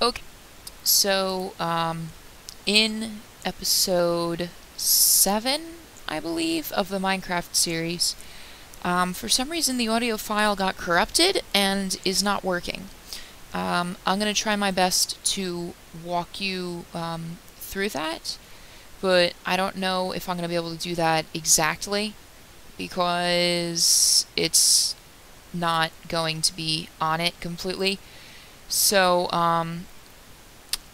Okay, so, in episode 7, I believe, of the Minecraft series, for some reason the audio file got corrupted and is not working. I'm going to try my best to walk you through that, but I don't know if I'm going to be able to do that exactly because it's not going to be on it completely. So,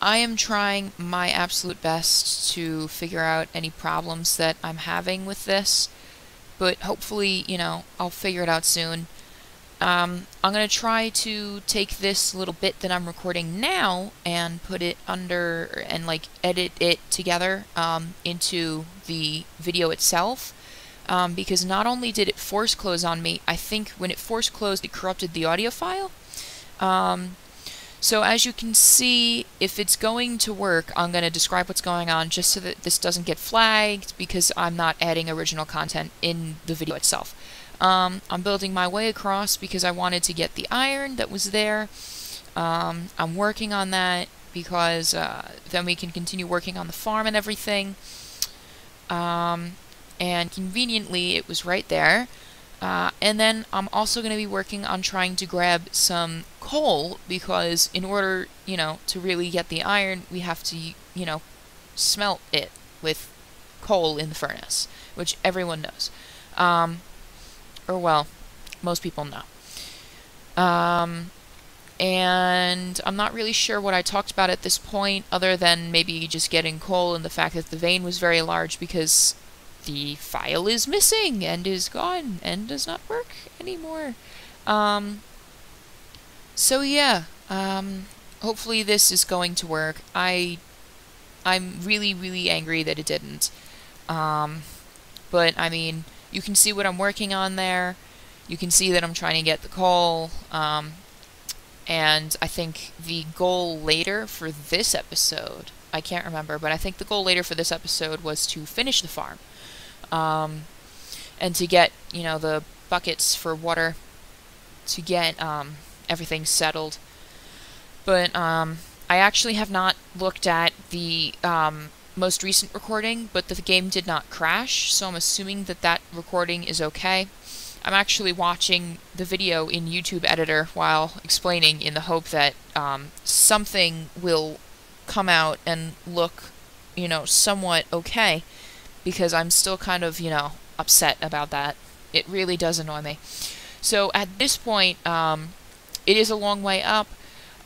I am trying my absolute best to figure out any problems that I'm having with this, but hopefully, I'll figure it out soon. I'm going to try to take this little bit that I'm recording now and put it under and edit it together into the video itself. Because not only did it force close on me, I think when it force closed it corrupted the audio file. So as you can see, if it's going to work, I'm going to describe what's going on just so that this doesn't get flagged because I'm not adding original content in the video itself. I'm building my way across because I wanted to get the iron that was there. I'm working on that because then we can continue working on the farm and everything. And conveniently it was right there. And then I'm also going to be working on trying to grab some coal because in order, to really get the iron, we have to, smelt it with coal in the furnace, which everyone knows. Or well, most people know. And I'm not really sure what I talked about at this point other than maybe just getting coal and the fact that the vein was very large because the file is missing and is gone and does not work anymore. So yeah, hopefully this is going to work. I'm really, really angry that it didn't. But I mean, you can see what I'm working on there. You can see that I'm trying to get the coal. And I think the goal later for this episode, I can't remember, but I think the goal later for this episode was to finish the farm. And to get, the buckets for water to get everything settled. But I actually have not looked at the most recent recording, but the game did not crash, so I'm assuming that that recording is okay. I'm actually watching the video in YouTube Editor while explaining in the hope that something will come out and look, somewhat okay. Because I'm still kind of, upset about that. It really does annoy me. So at this point, it is a long way up.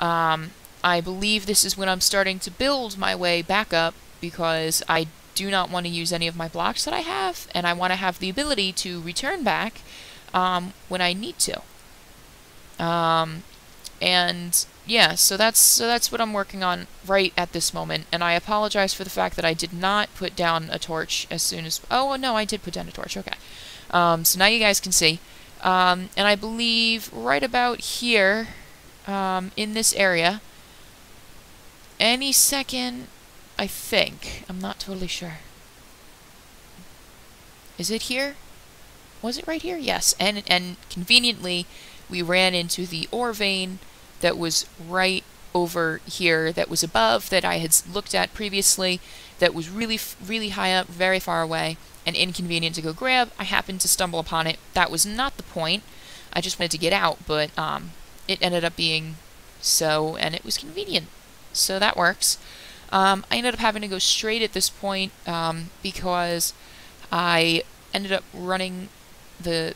I believe this is when I'm starting to build my way back up because I do not want to use any of my blocks that I have, and I want to have the ability to return back when I need to. And yeah, so that's what I'm working on right at this moment, and I apologize for the fact that I did not put down a torch as soon as... Oh, no, I did put down a torch, okay. So now you guys can see. And I believe right about here, in this area, any second, I think. I'm not totally sure. Is it here? Was it right here? Yes, and conveniently, we ran into the ore vein that was right over here, that was above, that I had looked at previously, that was really, really high up, very far away, and inconvenient to go grab. I happened to stumble upon it. That was not the point. I just wanted to get out, but it ended up being so, and it was convenient. So that works. I ended up having to go straight at this point because I ended up running... The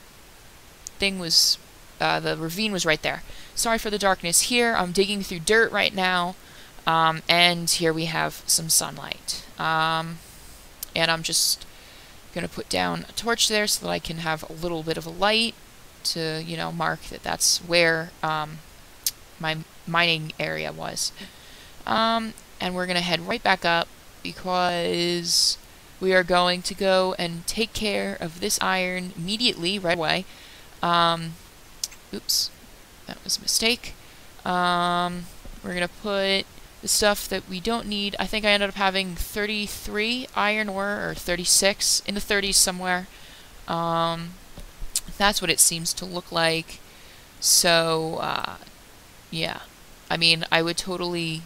thing was... the ravine was right there. Sorry for the darkness here. I'm digging through dirt right now. And here we have some sunlight. And I'm just going to put down a torch there so that I can have a little bit of a light to, mark that that's where my mining area was. And we're going to head right back up because we are going to go and take care of this iron immediately, right away. Oops, that was a mistake. We're going to put the stuff that we don't need. I think I ended up having 33 iron ore, or 36, in the 30s somewhere. That's what it seems to look like. So, yeah. I mean, I would totally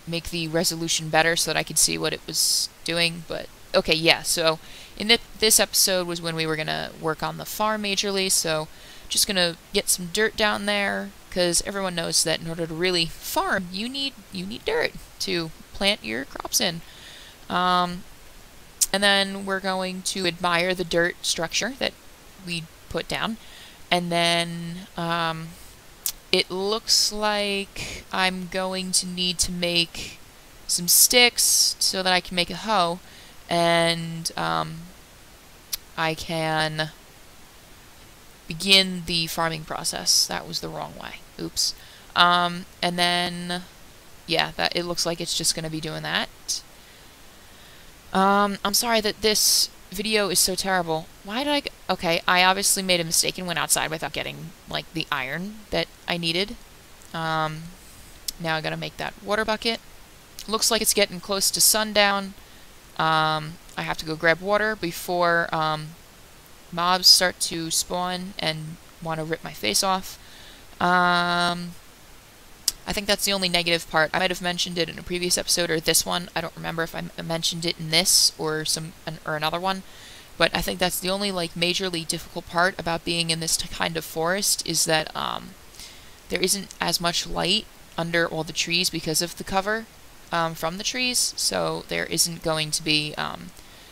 make the resolution better so that I could see what it was doing, but okay, yeah, so in this episode was when we were gonna work on the farm majorly, so just gonna get some dirt down there, because everyone knows that in order to really farm, you need dirt to plant your crops in. And then we're going to admire the dirt structure that we put down, and then it looks like I'm going to need to make some sticks so that I can make a hoe, and I can begin the farming process. That was the wrong way. Oops. And then, yeah, that it looks like it's just going to be doing that. I'm sorry that this video is so terrible. Why did okay, I obviously made a mistake and went outside without getting, like, the iron that I needed. Now I gotta make that water bucket. Looks like it's getting close to sundown. I have to go grab water before mobs start to spawn and want to rip my face off. I think that's the only negative part. I might have mentioned it in a previous episode or this one. I don't remember if I mentioned it in this or another one. But I think that's the only, like, majorly difficult part about being in this kind of forest, is that there isn't as much light under all the trees because of the cover from the trees. So there isn't going to be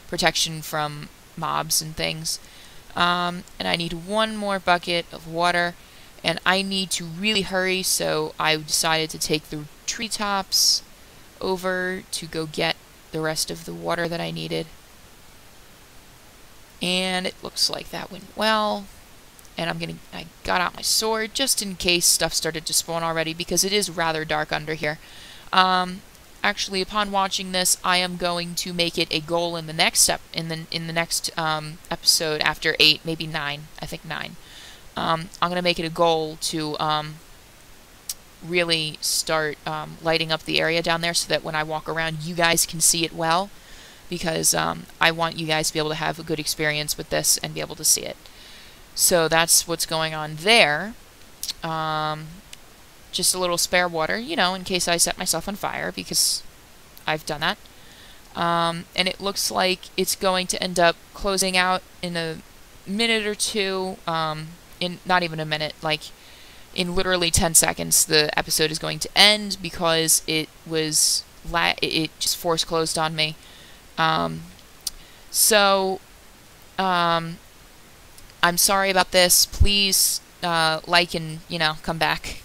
protection from mobs and things. And I need one more bucket of water. And I need to really hurry, so I decided to take the treetops over to go get the rest of the water that I needed. And it looks like that went well. And I got out my sword just in case stuff started to spawn already, because it is rather dark under here. Actually, upon watching this, I am going to make it a goal in the next episode after 8, maybe 9. I think 9. I'm going to make it a goal to really start lighting up the area down there so that when I walk around, you guys can see it well, because I want you guys to be able to have a good experience with this and be able to see it. So that's what's going on there. Just a little spare water, you know, in case I set myself on fire, because I've done that. And it looks like it's going to end up closing out in a minute or two. In not even a minute, like in literally 10 seconds, the episode is going to end, because it was it just force closed on me. So I'm sorry about this. Please like and, you know, come back.